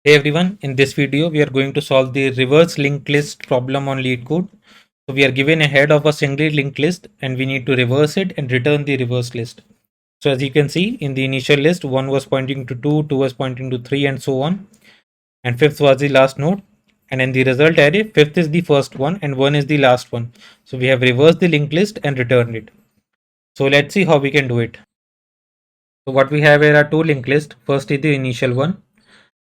Hey everyone, in this video we are going to solve the reverse linked list problem on Leetcode. So we are given a head of a single linked list and we need to reverse it and return the reverse list. So as you can see in the initial list, 1 was pointing to 2, 2 was pointing to 3 and so on. And 5th was the last node. And in the result array, 5th is the first one and 1 is the last one. So we have reversed the linked list and returned it. So let's see how we can do it. So what we have here are two linked lists. First is the initial one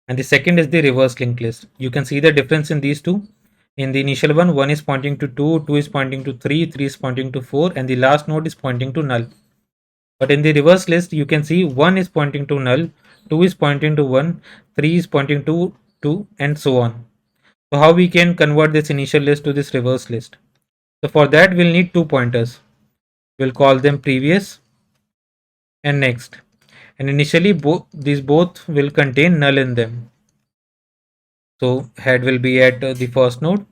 and the second is the reverse linked list. You can see the difference in these two. In the initial one, 1 is pointing to 2, 2 is pointing to 3, 3 is pointing to 4, and the last node is pointing to null. But in the reverse list, you can see 1 is pointing to null, 2 is pointing to 1, 3 is pointing to 2, and so on. So how we can convert this initial list to this reverse list? So for that, we'll need two pointers. We'll call them previous and next. And initially, these both will contain null in them. So head will be at the first node.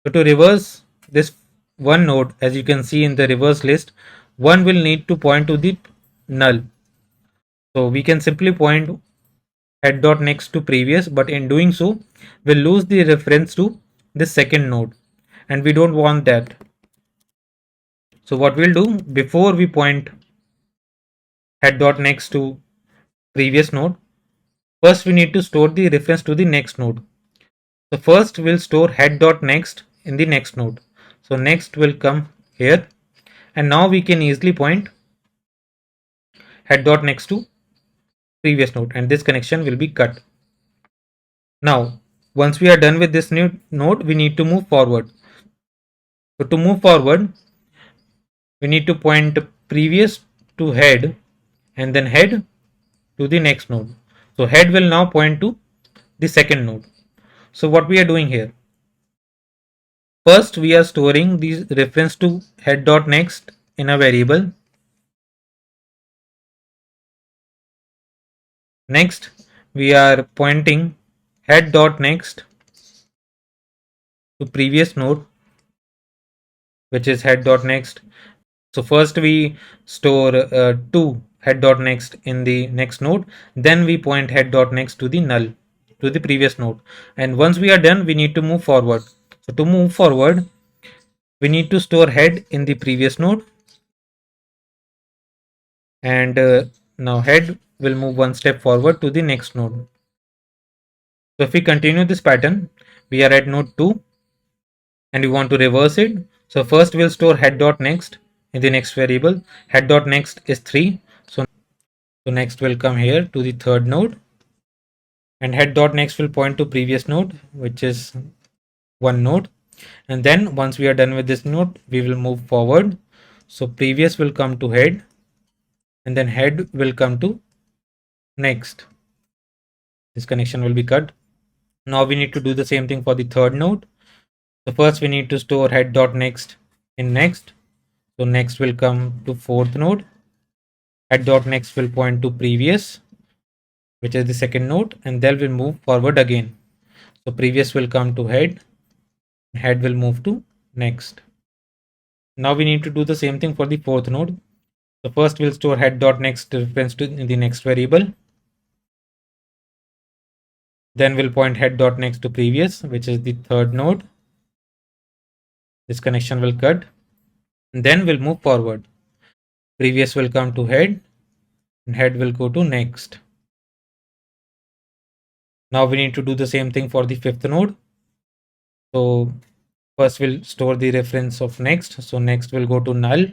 So to reverse this one node, as you can see in the reverse list, one will need to point to the null. So we can simply point head dot next to previous, but in doing so, we'll lose the reference to the second node, and we don't want that. So what we'll do, before we point head dot next to previous node, first we need to store the reference to the next node. So first we'll store head dot next in the next node. So next will come here, and now we can easily point head dot next to previous node, and this connection will be cut. Now once we are done with this new node, we need to move forward. So to move forward, we need to point previous to head and then head to the next node. So head will now point to the second node. So what we are doing here, first we are storing the reference to head dot next in a variable. Next we are pointing head dot next to previous node, which is head dot next. So first we store to head dot next in the next node, then we point head dot next to the null, to the previous node, and once we are done, we need to move forward. So to move forward, we need to store head in the previous node, and now head will move one step forward to the next node. So if we continue this pattern, we are at node 2 and we want to reverse it. So first we'll store head dot next in the next variable. Head dot next is 3. So next will come here to the third node, and head dot next will point to previous node, which is one node. And then once we are done with this node, we will move forward. So previous will come to head, and then head will come to next. This connection will be cut. Now we need to do the same thing for the third node. So first we need to store head dot next in next. So next will come to fourth node. Head dot next will point to previous, which is the second node, and then we'll move forward again. So previous will come to head, head will move to next. Now we need to do the same thing for the fourth node. So first we'll store head dot next reference to the next variable. Then we'll point head dot next to previous, which is the third node. This connection will cut. And then we'll move forward. Previous will come to head, and head will go to next. Now we need to do the same thing for the fifth node. So first we'll store the reference of next. So next will go to null,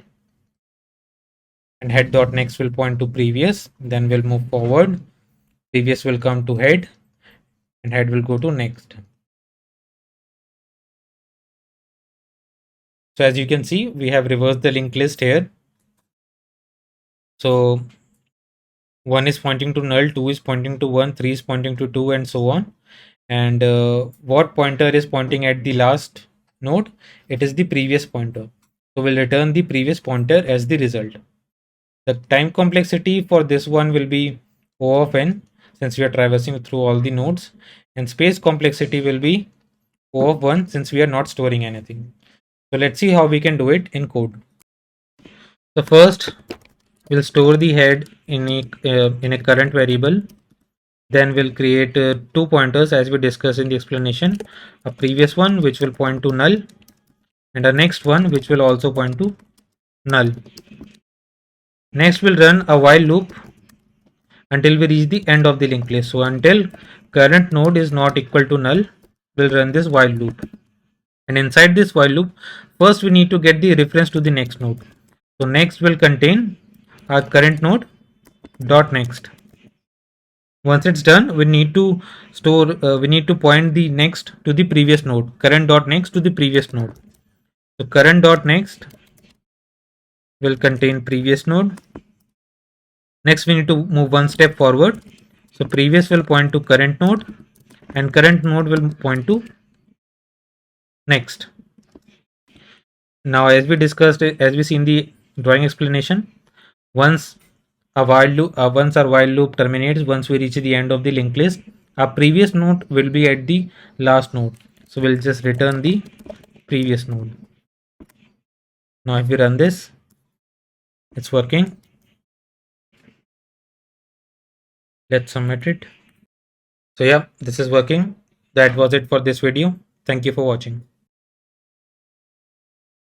and head dot next will point to previous. Then we'll move forward. Previous will come to head, and head will go to next. So as you can see, we have reversed the linked list here. So 1 is pointing to null, 2 is pointing to 1, 3 is pointing to 2, and so on. And what pointer is pointing at the last node? It is the previous pointer. So we'll return the previous pointer as the result. The time complexity for this one will be O of n, since we are traversing through all the nodes, and space complexity will be O of 1, since we are not storing anything. So let's see how we can do it in code. So first we'll store the head in a current variable, Then we'll create two pointers as we discussed in the explanation. A previous one which will point to null, and a next one which will also point to null. Next we'll run a while loop until we reach the end of the linked list. So until current node is not equal to null, we'll run this while loop. And inside this while loop, first we need to get the reference to the next node. So next will contain our current node dot next. Once it's done, we need to we need to point the next to the previous node, current dot next to the previous node. So current dot next will contain previous node. Next we need to move one step forward. So previous will point to current node, and current node will point to next. Now as we discussed, as we see in the drawing explanation, once once our while loop terminates, once we reach the end of the linked list, our previous node will be at the last node. So we'll just return the previous node. Now if we run this, it's working. Let's submit it. So yeah, this is working. That was it for this video. Thank you for watching.